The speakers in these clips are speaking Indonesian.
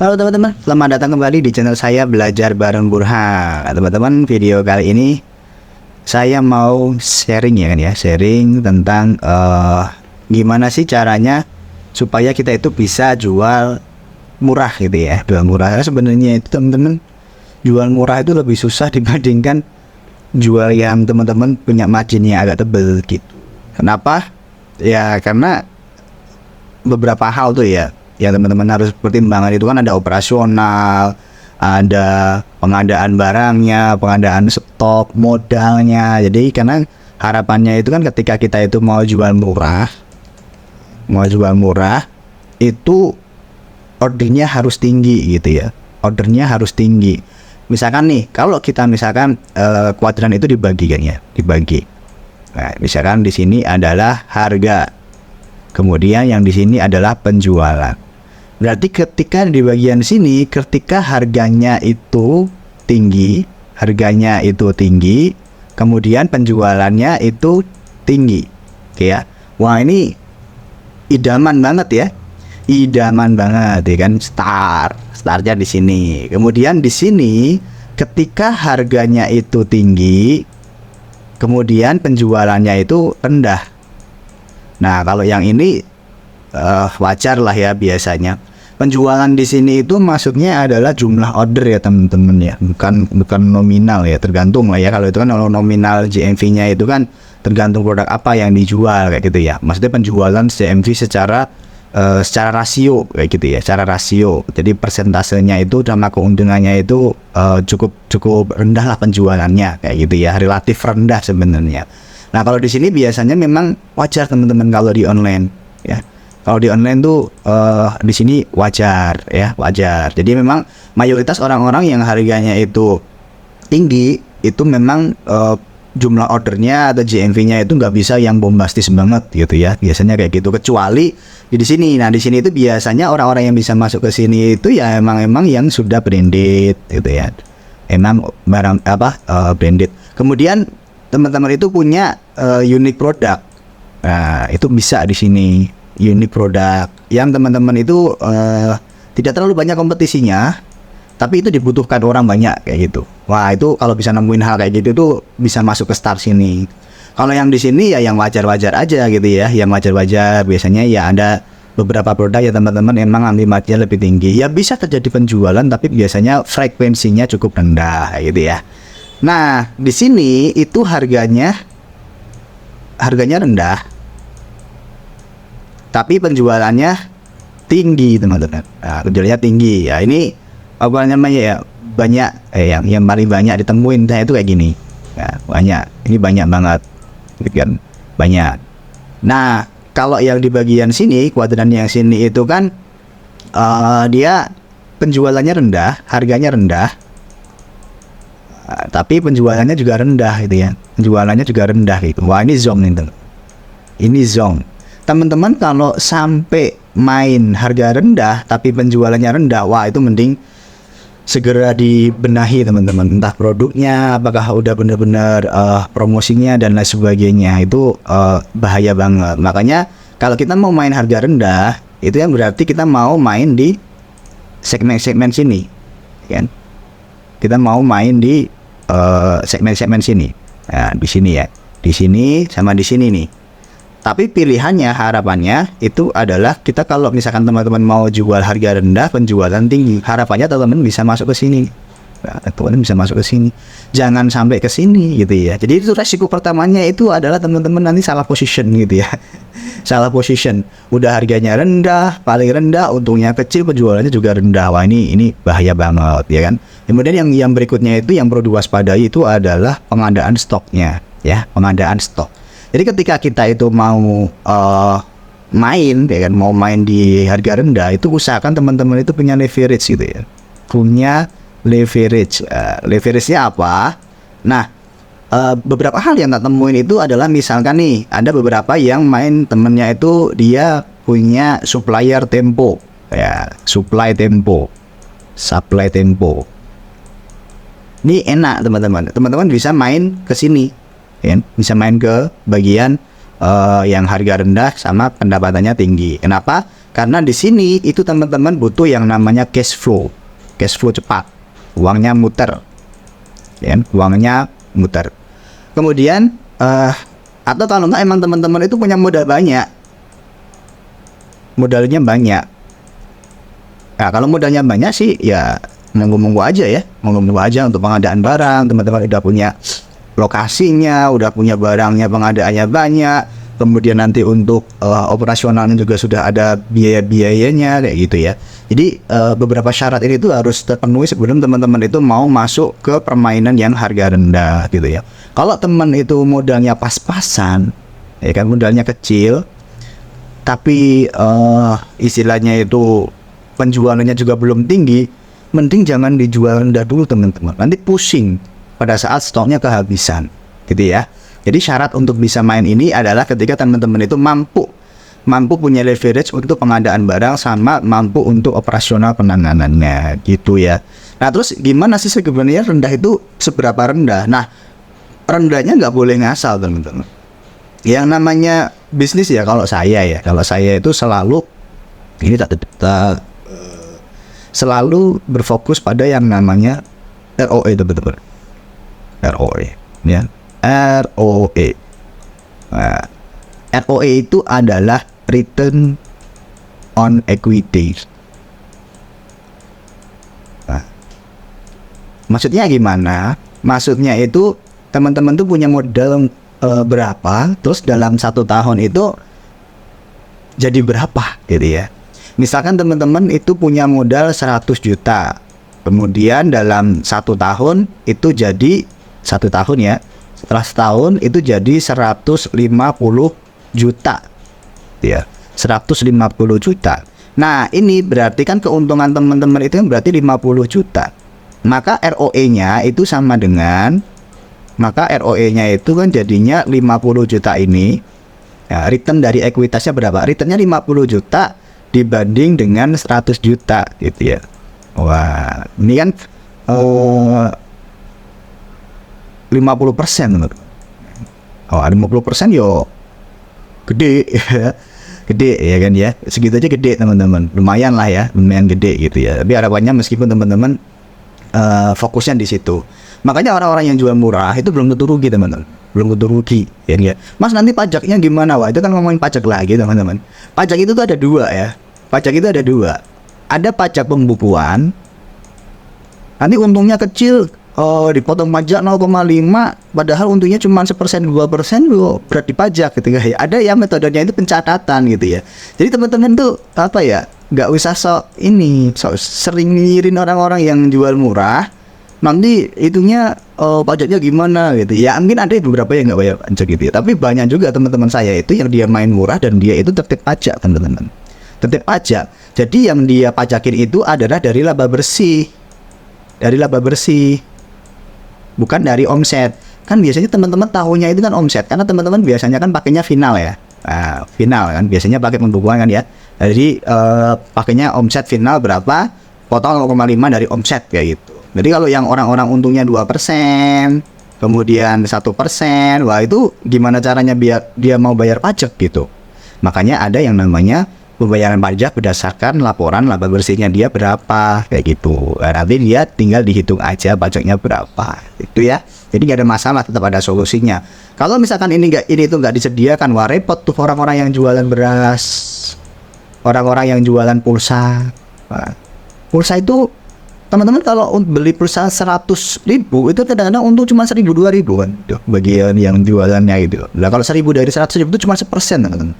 Halo teman-teman, selamat datang kembali di channel saya Belajar Bareng Burhan. Nah, teman-teman, video kali ini saya mau sharing sharing tentang gimana sih caranya supaya kita itu bisa jual murah gitu ya. Jual murah sebenarnya itu teman-teman, jual murah itu lebih susah dibandingkan jual yang teman-teman punya marginnya agak tebel gitu. Kenapa? Ya karena beberapa hal tuh ya yang teman-teman harus pertimbangkan. Itu kan ada operasional, ada pengadaan barangnya, pengadaan stok, modalnya. Jadi karena harapannya itu kan ketika kita itu mau jual murah itu ordernya harus tinggi gitu ya. Ordernya harus tinggi. Misalkan nih, kalau kita misalkan kuadran itu dibagi. Nah, misalkan di sini adalah harga, kemudian yang di sini adalah penjualan. Berarti ketika di bagian sini, ketika harganya itu tinggi, kemudian penjualannya itu tinggi, oke ya. Wah, ini idaman banget ya kan, startnya di sini. Kemudian di sini, ketika harganya itu tinggi, kemudian penjualannya itu rendah. Nah, kalau yang ini wajar lah ya biasanya. Penjualan di sini itu maksudnya adalah jumlah order ya teman-teman ya, bukan nominal ya, tergantung lah ya. Kalau itu kan kalau nominal GMV-nya itu kan tergantung produk apa yang dijual kayak gitu ya. Maksudnya penjualan GMV secara rasio kayak gitu ya, secara rasio. Jadi persentasenya itu sama keuntungannya itu cukup rendah lah penjualannya kayak gitu ya, relatif rendah sebenarnya. Nah, kalau di sini biasanya memang wajar teman-teman kalau di online ya. Kalau di online tuh di sini wajar. Jadi memang mayoritas orang-orang yang harganya itu tinggi itu memang jumlah ordernya atau GMV-nya itu nggak bisa yang bombastis banget gitu ya. Biasanya kayak gitu, kecuali di sini. Nah, di sini itu biasanya orang-orang yang bisa masuk ke sini itu ya emang yang sudah branded gitu ya. Emang barang branded. Kemudian teman-teman itu punya unique product. Nah, itu bisa di sini. Unique produk yang teman-teman itu tidak terlalu banyak kompetisinya, tapi itu dibutuhkan orang banyak kayak gitu. Wah, itu kalau bisa nemuin hal kayak gitu tuh bisa masuk ke start sini. Kalau yang di sini ya yang wajar-wajar aja gitu ya, yang wajar-wajar. Biasanya ya ada beberapa produk ya teman-teman emang ambil marginnya lebih tinggi. Ya bisa terjadi penjualan, tapi biasanya frekuensinya cukup rendah gitu ya. Nah, di sini itu harganya rendah, tapi penjualannya tinggi teman-teman. Nah, penjualannya tinggi ya. Ini apa namanya ya, banyak yang paling banyak ditemuin saya itu kayak gini ya, banyak. Ini banyak banget kan, banyak. Nah, kalau yang di bagian sini, kuadran yang sini itu kan dia penjualannya rendah, harganya rendah, tapi penjualannya juga rendah gitu ya. Penjualannya juga rendah gitu. Wah, ini zong nih teman. Ini zong. Teman-teman kalau sampai main harga rendah tapi penjualannya rendah, wah itu mending segera dibenahi teman-teman. Entah produknya apakah udah benar-benar promosinya dan lain sebagainya. Itu bahaya banget. Makanya kalau kita mau main harga rendah, itu yang berarti kita mau main di segmen-segmen sini kan. Kita mau main di segmen-segmen sini. Nah, di sini ya. Di sini sama di sini nih. Tapi pilihannya, harapannya itu adalah kita kalau misalkan teman-teman mau jual harga rendah, penjualan tinggi, harapannya teman-teman bisa masuk ke sini. Nah, teman-teman bisa masuk ke sini. Jangan sampai ke sini gitu ya. Jadi itu resiko pertamanya itu adalah teman-teman nanti salah position gitu ya. Salah position. Udah harganya rendah, paling rendah, untungnya kecil, penjualannya juga rendah. Wah, ini bahaya banget ya kan. Kemudian yang berikutnya itu yang perlu diwaspadai itu adalah pengadaan stoknya ya, pengadaan stok. Jadi ketika kita itu mau main di harga rendah, itu usahakan teman-teman itu punya leverage gitu ya. Punya leverage. Leverage-nya apa? Nah, beberapa hal yang tak temuin itu adalah misalkan nih, ada beberapa yang main temennya itu dia punya supplier tempo. Ya, supply tempo. Ini enak teman-teman. Teman-teman bisa main ke sini. Ya, bisa main ke bagian yang harga rendah sama pendapatannya tinggi. Kenapa? Karena di sini itu teman-teman butuh yang namanya cash flow cepat, uangnya muter, ya, uangnya muter. Kemudian atau kalau nggak emang teman-teman itu punya modalnya banyak. Nah, kalau modalnya banyak sih ya monggo-monggo aja ya, monggo-monggo aja untuk pengadaan barang. Teman-teman udah punya lokasinya, udah punya barangnya, pengadaannya banyak. Kemudian nanti untuk operasionalnya juga sudah ada biaya-biayanya kayak gitu ya. Jadi beberapa syarat ini tuh harus terpenuhi sebelum teman-teman itu mau masuk ke permainan yang harga rendah gitu ya. Kalau teman itu modalnya pas-pasan, ya kan, modalnya kecil, tapi istilahnya itu penjualannya juga belum tinggi, mending jangan dijual rendah dulu teman-teman. Nanti pusing pada saat stoknya kehabisan gitu ya. Jadi syarat untuk bisa main ini adalah ketika teman-teman itu mampu punya leverage untuk pengadaan barang sama mampu untuk operasional penanganannya gitu ya. Nah terus gimana sih sebenarnya rendah itu seberapa rendah? Nah rendahnya nggak boleh ngasal teman-teman. Yang namanya bisnis ya, kalau saya itu selalu selalu berfokus pada yang namanya ROE teman-teman. ROE ya. ROE. Nah, ROE itu adalah return on equity. Nah, maksudnya gimana? Maksudnya itu teman-teman tuh punya modal berapa, terus dalam 1 tahun itu jadi berapa gitu ya. Misalkan teman-teman itu punya modal 100 juta, kemudian dalam 1 tahun itu jadi 1 tahun ya, setelah setahun itu jadi 150 juta ya, 150 juta. Nah ini berarti kan keuntungan teman-teman itu berarti 50 juta. Maka ROE-nya itu sama dengan, itu kan jadinya 50 juta ini ya, return dari ekuitasnya berapa? Returnnya 50 juta dibanding dengan 100 juta gitu ya. Wah ini kan 50%. Oh 50% yo gede gede ya kan ya, segitu aja gede teman-teman, lumayan lah ya, lumayan gede gitu ya. Tapi harapannya meskipun teman-teman fokusnya di situ. Makanya orang-orang yang jual murah itu belum tentu rugi teman-teman, belum tentu rugi ya, ya. Mas nanti pajaknya gimana? Wah itu kan ngomongin pajak lagi teman-teman. Pajak itu tuh ada dua ya, ada pajak pembukuan, nanti untungnya kecil, dipotong pajak 0,5, padahal untungnya cuma 1%, 2%, berat dipajak gitu ya. Ada yang metodenya itu pencatatan gitu ya. Jadi teman-teman tuh apa ya, nggak usah sering nyirin orang-orang yang jual murah, nanti itunya pajaknya gimana gitu ya. Mungkin ada beberapa yang nggak bayar pajak gitu ya, tapi banyak juga teman-teman saya itu yang dia main murah dan dia itu tertib pajak teman-teman, tertib pajak. Jadi yang dia pajakin itu adalah dari laba bersih, bukan dari omset. Kan biasanya teman-teman tahunya itu kan omset, karena teman-teman biasanya kan pakainya final ya. Nah, final kan biasanya pakai pembukuan kan ya. Jadi pakainya omset final berapa, potong 0,5 dari omset kayak gitu. Jadi kalau yang orang-orang untungnya 2%, kemudian 1%, wah itu gimana caranya biar dia mau bayar pajak gitu. Makanya ada yang namanya pembayaran pajak berdasarkan laporan laba bersihnya dia berapa kayak gitu. Nah, nanti dia tinggal dihitung aja pajaknya berapa itu ya. Jadi nggak ada masalah, tetap ada solusinya. Kalau misalkan ini itu nggak disediakan, wah repot tuh orang-orang yang jualan beras, orang-orang yang jualan pulsa. Nah, pulsa itu teman-teman kalau beli pulsa 100.000 itu kadang-kadang untung cuma 1.000, 2.000 kan tuh bagian yang jualannya itu. Nah kalau 1.000 dari 100.000 itu cuma 1%, teman-teman.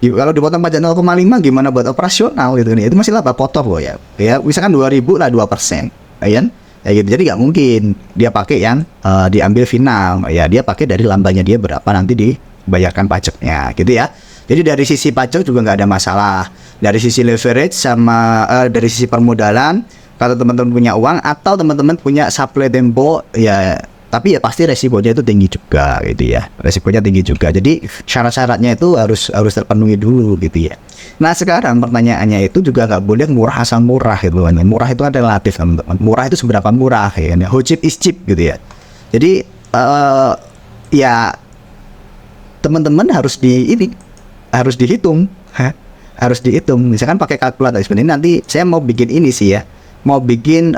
Kalau dipotong pajak 0,5 gimana buat operasional gitu nih, itu masih laba kotor loh ya. Ya misalkan 2.000 lah 2%, ya gitu. Jadi nggak mungkin dia pakai yang diambil final ya, dia pakai dari lambanya dia berapa nanti dibayarkan pajaknya gitu ya. Jadi dari sisi pajak juga nggak ada masalah. Dari sisi leverage sama dari sisi permodalan, kalau teman-teman punya uang atau teman-teman punya supply tempo ya, tapi ya pasti resikonya itu tinggi juga gitu ya, resikonya tinggi juga. Jadi syarat-syaratnya itu harus terpenuhi dulu gitu ya. Nah sekarang pertanyaannya itu juga nggak boleh murah asal murah gitu kan. Murah itu kan relatif teman-teman. Murah itu seberapa murah ya kan? How cheap is cheap gitu ya. Jadi ya teman-teman harus dihitung. harus dihitung. Misalkan pakai kalkulator sebenarnya nanti saya mau bikin ini sih ya, mau bikin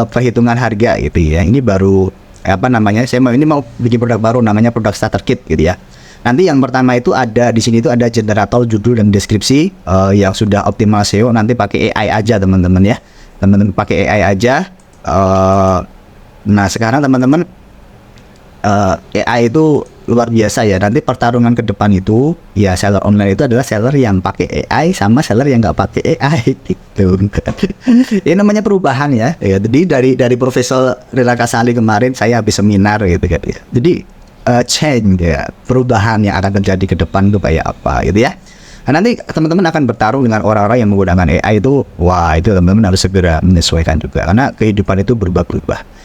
perhitungan harga gitu ya. Ini baru apa namanya? Saya mau bikin produk baru namanya produk starter kit gitu ya. Nanti yang pertama itu ada di sini itu ada generator judul dan deskripsi yang sudah optimal SEO. Nanti pakai AI aja teman-teman ya. Teman-teman pakai AI aja. Nah sekarang teman-teman AI itu luar biasa ya. Nanti pertarungan ke depan itu ya seller online itu adalah seller yang pakai AI sama seller yang nggak pakai AI gitu. Ini namanya perubahan ya. Jadi dari Profesor Rila Kasali kemarin saya habis seminar gitu kan ya. Jadi change ya, perubahan yang akan terjadi ke depan itu kayak apa gitu ya. Nah, nanti teman-teman akan bertarung dengan orang-orang yang menggunakan AI itu. Wah itu teman-teman harus segera menyesuaikan juga karena kehidupan itu berubah-ubah.